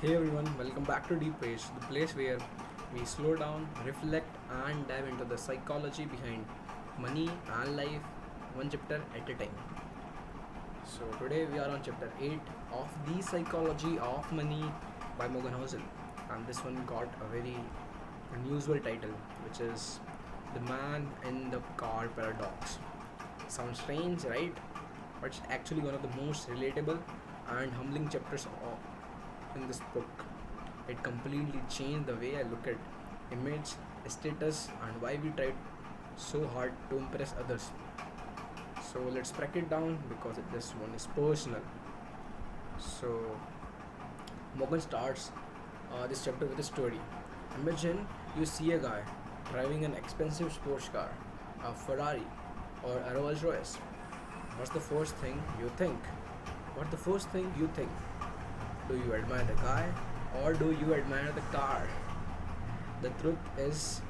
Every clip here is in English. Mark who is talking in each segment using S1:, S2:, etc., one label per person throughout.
S1: Hey everyone, welcome back to DeepPage, the place where we slow down, reflect, and dive into the psychology behind money and life, one chapter at a time. So today we are on chapter 8 of The Psychology of Money by Morgan Housel, and this one got a very unusual title, which is The Man in the Car Paradox. Sounds strange, right? But it's actually one of the most relatable and humbling chapters in this book. It completely changed the way I look at image, status, and why we try so hard to impress others. So let's break it down because this one is personal. So Morgan starts this chapter with a story. Imagine you see a guy driving an expensive sports car, a Ferrari or a Rolls Royce. What's the first thing you think? What's the first thing you think? Do you admire the guy or do you admire the car? The truth is,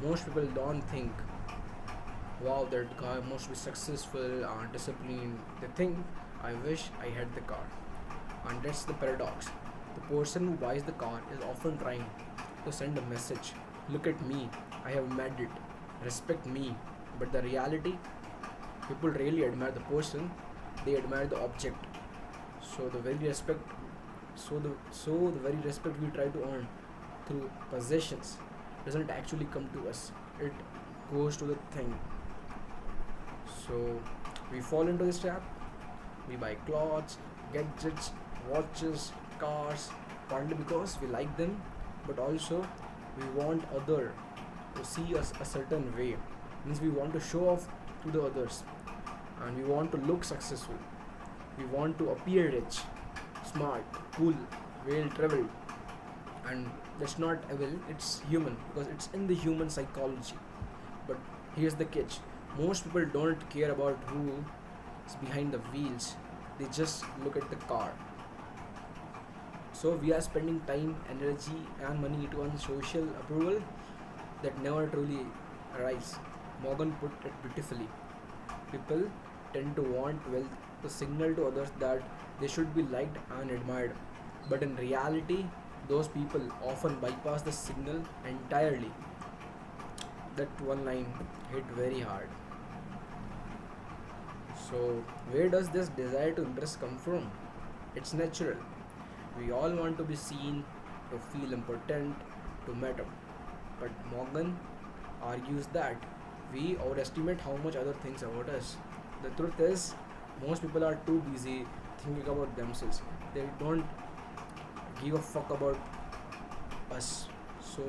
S1: most people don't think, wow, that guy must be successful and disciplined. They think, I wish I had the car. And that's the paradox. The person who buys the car is often trying to send a message, look at me, I have made it, respect me. But the reality, people really admire the person, they admire the object. So the very respect so the very respect we try to earn through possessions doesn't actually come to us. It goes to the thing. So we fall into this trap. We buy clothes, gadgets, watches, cars, partly because we like them, but also we want other to see us a certain way. Means we want to show off to the others, and we want to look successful. We want to appear rich, smart, cool, well traveled, and that's not evil, it's human because it's in the human psychology. But here's the catch, most people don't care about who is behind the wheels, they just look at the car. So we are spending time, energy, and money to earn social approval that never truly arrives. Morgan put it beautifully. People tend to want wealth to signal to others that they should be liked and admired. But in reality, those people often bypass the signal entirely. That one line hit very hard. So, where does this desire to impress come from? It's natural. We all want to be seen, to feel important, to matter. But Morgan argues that we overestimate how much other things about us. The truth is, most people are too busy thinking about themselves. They don't give a fuck about us. So,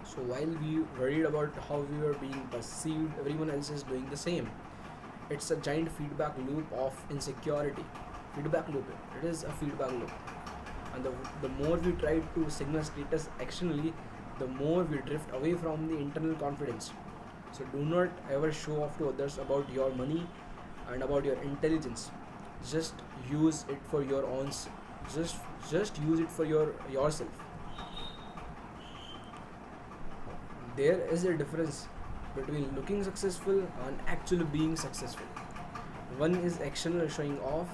S1: so while we worried about how we were being perceived, everyone else is doing the same. It's a giant feedback loop of insecurity. Feedback loop. It is a feedback loop. And the more we try to signal status externally, the more we drift away from the internal confidence. So do not ever show off to others about your money and about your intelligence. Just use it for your own. Just just use it for yourself. There is a difference between looking successful and actually being successful. One is external showing off,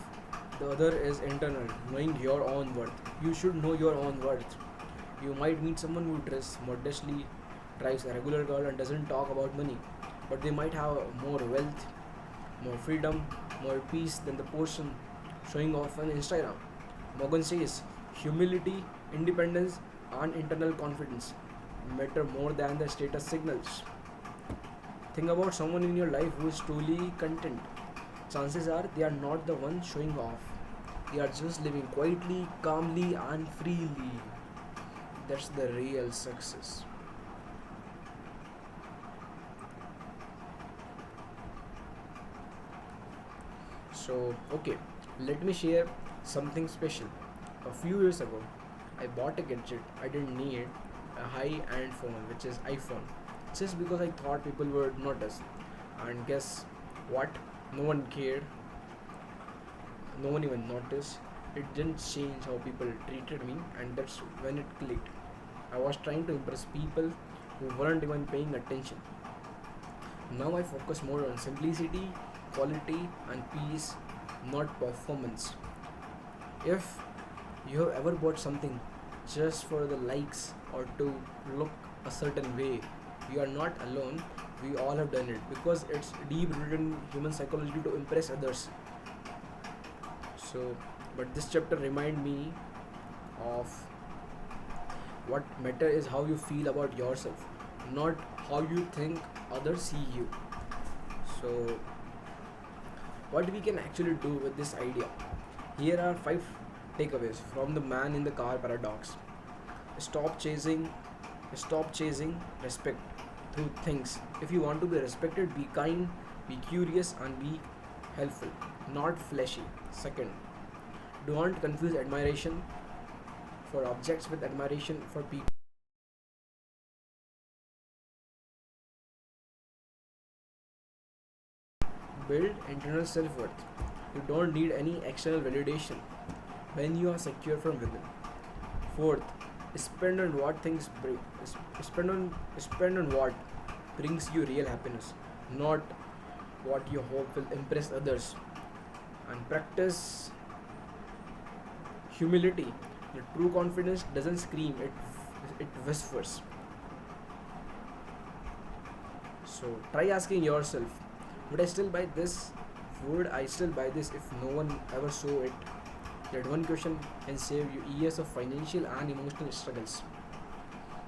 S1: the other is internal, knowing your own worth. You should know your own worth. You might meet someone who dresses modestly, drives a regular car, and doesn't talk about money, but they might have more wealth, more freedom, more peace than the person showing off on Instagram. Morgan says humility, independence, and internal confidence matter more than the status signals. Think about someone in your life who is truly content. Chances are they are not the one showing off. They are just living quietly, calmly, and freely. That's the real success. So, okay, let me share something special. A few years ago, I bought a gadget I didn't need, a high end phone, which is iPhone, just because I thought people would notice. And guess what? No one cared, no one even noticed. It didn't change how people treated me, and that's when it clicked. I was trying to impress people who weren't even paying attention. Now I focus more on simplicity, quality, and peace, not performance. If You have ever bought something just for the likes or to look a certain way? You are not alone. We all have done it because it's deep rooted in human psychology to impress others. So, but this chapter remind me of what matter is how you feel about yourself, not how you think others see you. So, what we can actually do with this idea? Here are 5 takeaways from the man in the car paradox. Stop chasing, stop chasing respect through things. If you want to be respected, be kind, be curious, and be helpful, not flashy. Second, don't confuse admiration for objects with admiration for people. Build internal self-worth. You don't need any external validation when you are secure from within. Fourth, spend on what things bring. Spend on what brings you real happiness, not what you hope will impress others. And practice humility. The true confidence doesn't scream; it whispers. So try asking yourself, would I still buy this? Would I still buy this if no one ever saw it? That one question can save you years of financial and emotional struggles.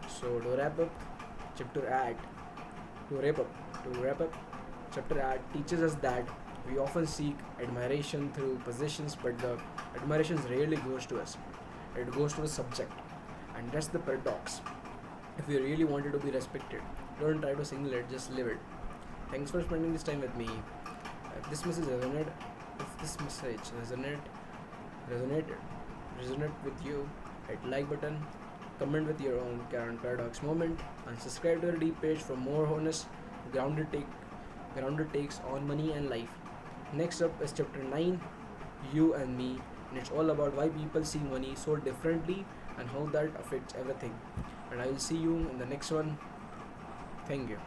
S1: So chapter at to wrap up to wrap up, chapter at teaches us that we often seek admiration through possessions, but the admiration rarely goes to us. It goes to the subject, and that's the paradox. If you really wanted to be respected, don't try to signal it, just live it. Thanks for spending this time with me. If this message resonated, if this message resonated, resonate with you, hit like button, comment with your own current paradox moment, and subscribe to the deep page for more honest, grounded take, grounded takes on money and life. Next up is chapter 9, You and Me, and it's all about why people see money so differently and how that affects everything. And I will see you in the next one. Thank you.